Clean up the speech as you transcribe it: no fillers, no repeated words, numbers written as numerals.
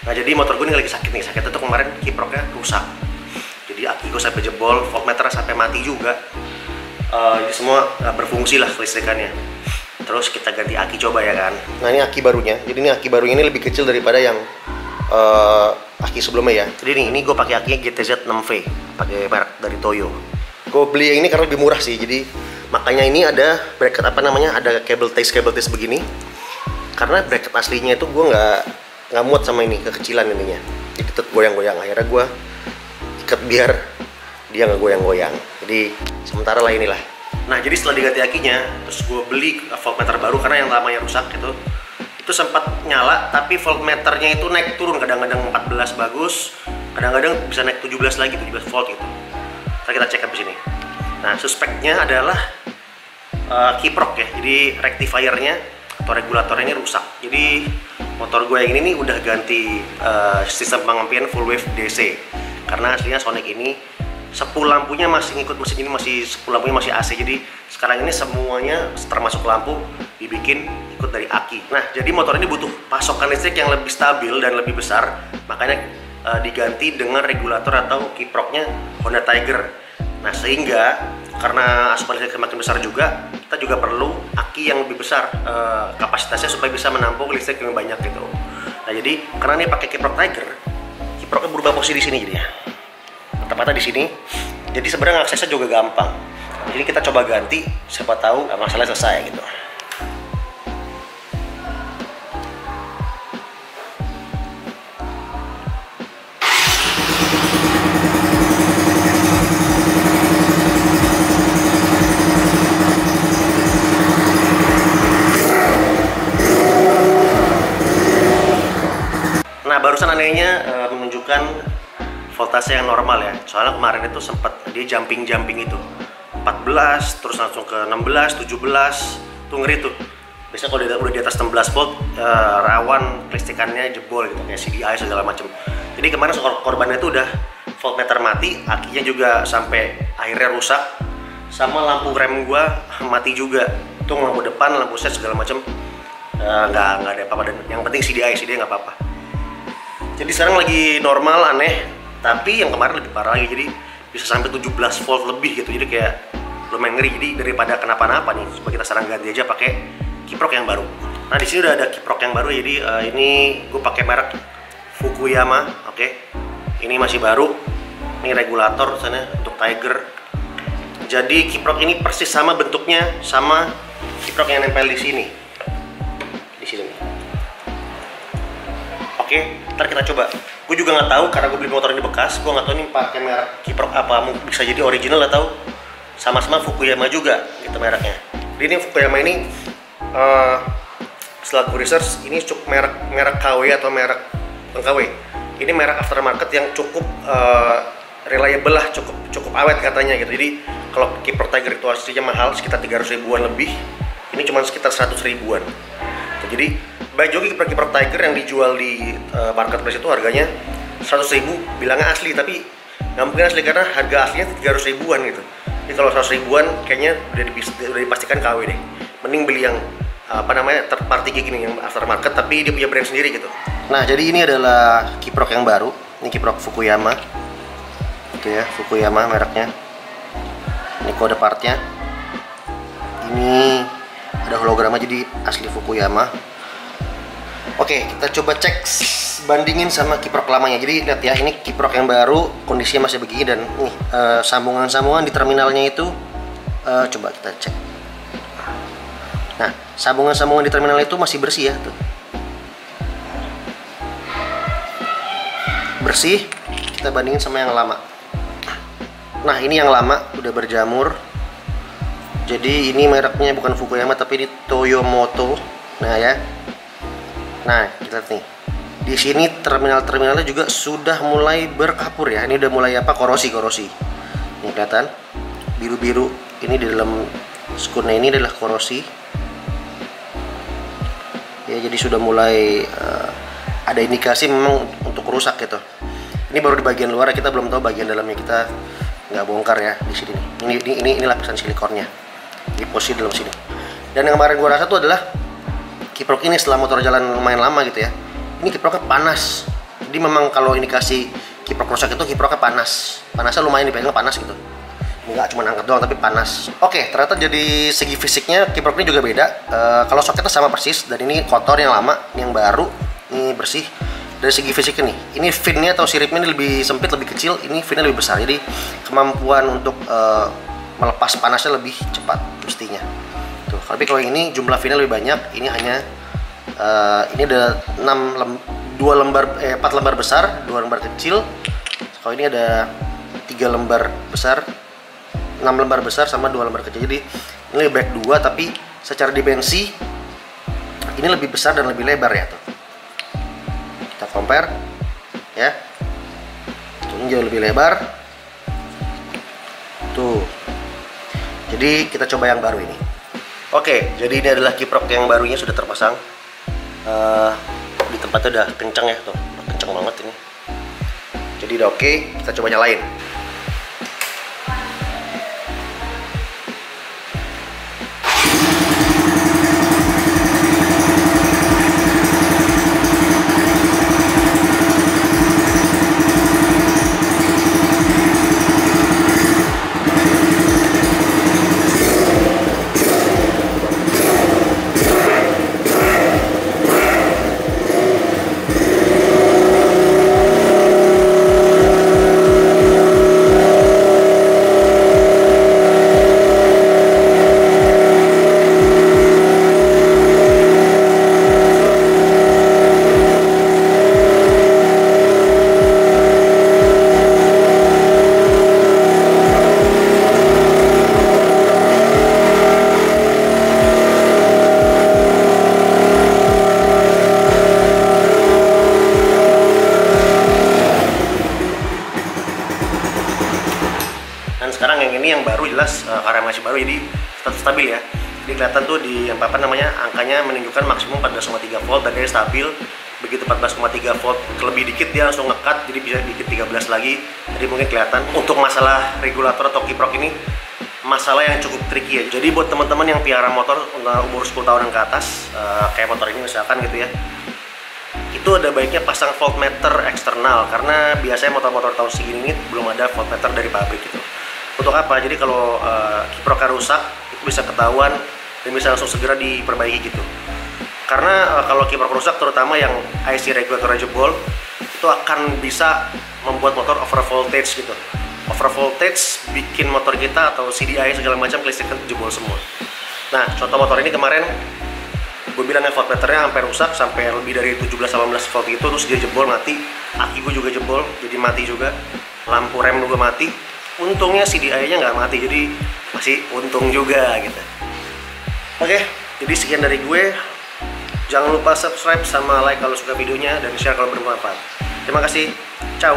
Nah jadi motor gue ini lagi sakit nih, sakitnya tuh kemarin kiproknya rusak. Jadi aki gue sampai jebol, voltmeter sampai mati juga. Jadi semua berfungsi lah kelistrikannya. Terus kita ganti aki coba ya kan. Nah ini aki barunya, jadi ini aki barunya ini lebih kecil daripada yang aki sebelumnya ya. Jadi ini gue pakai akinya GTZ 6V, pakai merek dari Toyo. Gue beli yang ini karena lebih murah sih, jadi makanya ini ada bracket ada cable case begini. Karena bracket aslinya itu gue nggak muat sama ini, kekecilan ininya. Jadi tetap goyang-goyang. Akhirnya gue ikat biar dia nggak goyang-goyang. Jadi sementara lah inilah. Nah jadi setelah diganti akinya, terus gue beli voltmeter baru karena yang lamanya rusak gitu. Itu sempat nyala, tapi voltmeternya itu naik turun, kadang-kadang 14 bagus, kadang-kadang bisa naik 17 lagi, 17 volt gitu. Kita cek habis ini. Nah suspeknya adalah kiprok ya, jadi rectifiernya atau regulatornya ini rusak. Jadi motor gue yang ini nih udah ganti sistem pengampian full wave DC, karena aslinya Sonic ini sepul lampunya masih ngikut mesin ini, sepul lampunya masih AC. Jadi sekarang ini semuanya termasuk lampu dibikin ikut dari aki. Nah jadi motor ini butuh pasokan listrik yang lebih stabil dan lebih besar, makanya diganti dengan regulator atau kiproknya Honda Tiger. Nah sehingga karena asupan listrik makin besar juga, kita juga perlu aki yang lebih besar kapasitasnya supaya bisa menampung listrik yang banyak gitu. Nah jadi karena ini pakai kiprok Tiger, kiproknya berubah posisi di sini jadinya. Tepatnya di sini. Jadi sebenarnya aksesnya juga gampang. Jadi kita coba ganti, siapa tahu masalahnya selesai gitu. Nah barusan anehnya menunjukkan voltase yang normal ya. Soalnya kemarin itu sempat dia jumping itu 14 terus langsung ke 16, 17 tuh ngeri tuh. Biasanya kalau udah di atas 16 volt rawan kelistrikannya jebol gitu, kayak CDI segala macam. Jadi kemarin korbannya itu udah voltmeter mati, akinya juga sampai akhirnya rusak, sama lampu rem gua mati juga. Tuh lampu depan, lampu set segala macam nggak ada apa-apa, dan yang penting CDI nggak apa-apa. Jadi sekarang lagi normal, aneh. Tapi yang kemarin lebih parah lagi, jadi bisa sampai 17 volt lebih gitu. Jadi kayak lumayan ngeri. Jadi daripada kenapa-napa nih, coba kita sekarang ganti aja pakai kiprok yang baru. Nah di sini udah ada kiprok yang baru. Jadi ini gue pakai merek Fukuyama, oke. Ini masih baru. Ini regulator sana untuk Tiger. Jadi kiprok ini persis sama bentuknya sama kiprok yang nempel di sini. Di sini nih. Oke, ntar kita coba. Gue juga nggak tahu karena gue beli motor ini bekas. Gue nggak tahu nih pakai merek kiprok apa. Bisa jadi original atau sama-sama Fukuyama juga gitu mereknya. Jadi ini Fukuyama ini setelah gue research, ini cukup merek KW atau merek KW. Ini merek aftermarket yang cukup reliable lah, cukup awet katanya gitu. Jadi kalau kiprok Tiger itu aslinya mahal, sekitar 300 ribuan lebih. Ini cuma sekitar 100 ribuan. Jadi baik joki kiprok Tiger yang dijual di marketplace itu harganya 100 ribu, bilangnya asli, tapi nggak mungkin asli karena harga aslinya 300 ribuan gitu. Jadi kalau 100 ribuan kayaknya udah dipastikan KW deh. Mending beli yang third party kayak gini, yang aftermarket tapi dia punya brand sendiri gitu. Nah jadi ini adalah kiprok yang baru. Ini kiprok Fukuyama. Oke ya, Fukuyama mereknya. Ini kode partnya. Ini ada hologramnya, jadi asli Fukuyama. Oke, kita coba cek bandingin sama kiprok lamanya. Jadi lihat ya, ini kiprok yang baru, kondisinya masih begini, dan nih sambungan-sambungan di terminalnya itu coba kita cek. Nah, sambungan-sambungan di terminal itu masih bersih ya tuh. Bersih. Kita bandingin sama yang lama. Nah, ini yang lama udah berjamur. Jadi ini mereknya bukan Fukuyama tapi ini Toyomoto. Nah ya. Nah, kita lihat nih. Di sini terminalnya juga sudah mulai berkapur ya. Ini udah mulai korosi. Ini kelihatan biru-biru. Ini di dalam skunnya ini adalah korosi. Ya, jadi sudah mulai ada indikasi memang untuk rusak gitu. Ini baru di bagian luar, kita belum tahu bagian dalamnya, kita nggak bongkar ya di sini. Ini lapisan silikonnya di posisi dalam sini. Dan yang kemarin gua rasa tuh adalah kiprok ini setelah motor jalan lumayan lama gitu ya, ini kiproknya panas Jadi memang kalau indikasi kiprok rusak itu kiproknya panasnya lumayan, dipegang panas gitu, nggak cuma angkat doang tapi panas. Oke, ternyata jadi segi fisiknya kiprok ini juga beda. Kalau soketnya sama persis, dan ini kotor yang lama, ini yang baru, ini bersih. Dari segi fisiknya nih, ini finnya atau siripnya ini lebih sempit, lebih kecil, ini finnya lebih besar, jadi kemampuan untuk melepas panasnya lebih cepat mestinya. Tuh, tapi kalau yang ini jumlah finnya lebih banyak, ini hanya ini ada 4 lembar besar, 2 lembar kecil. Kalau ini ada 3 lembar besar, 6 lembar besar sama 2 lembar kecil. Jadi ini lebih baik 2, tapi secara dimensi ini lebih besar dan lebih lebar ya tuh. Kita compare ya. Tuh, ini jauh lebih lebar. Tuh. Jadi kita coba yang baru ini. Oke, jadi ini adalah kiprok yang barunya sudah terpasang. Di tempatnya udah kencang ya tuh, kencang banget ini. Jadi udah oke, kita coba nyalain. Dan sekarang yang ini yang baru jelas karena masih baru, jadi tetap stabil ya. Jadi kelihatan tuh di apa namanya, angkanya menunjukkan maksimum 14,3 volt dan dia stabil. Begitu 14,3 volt lebih dikit dia langsung ngekat, jadi bisa dikit 13 lagi. Jadi mungkin kelihatan. Untuk masalah regulator atau kiprok ini masalah yang cukup tricky ya. Jadi buat teman-teman yang piara motor umur 10 tahunan ke atas, kayak motor ini misalkan gitu ya, itu ada baiknya pasang voltmeter eksternal, karena biasanya motor-motor tahun segini ini belum ada voltmeter dari pabrik gitu. Untuk apa? Jadi kalau kiproknya rusak itu bisa ketahuan dan bisa langsung segera diperbaiki gitu. Karena kalau kiprok rusak, terutama yang IC regulatornya jebol, itu akan bisa membuat motor over voltage gitu. Over voltage bikin motor kita atau CDI segala macam kelistrikan jebol semua. Nah, contoh motor ini kemarin gue bilangnya voltmeternya sampai rusak, sampai lebih dari 17-18 volt gitu, terus dia jebol, mati. Aki gue juga jebol, jadi mati juga. Lampu rem juga mati. Untungnya CDI-nya nggak mati, jadi masih untung juga gitu. Oke, jadi sekian dari gue. Jangan lupa subscribe sama like kalau suka videonya, dan share kalau bermanfaat. Terima kasih. Ciao.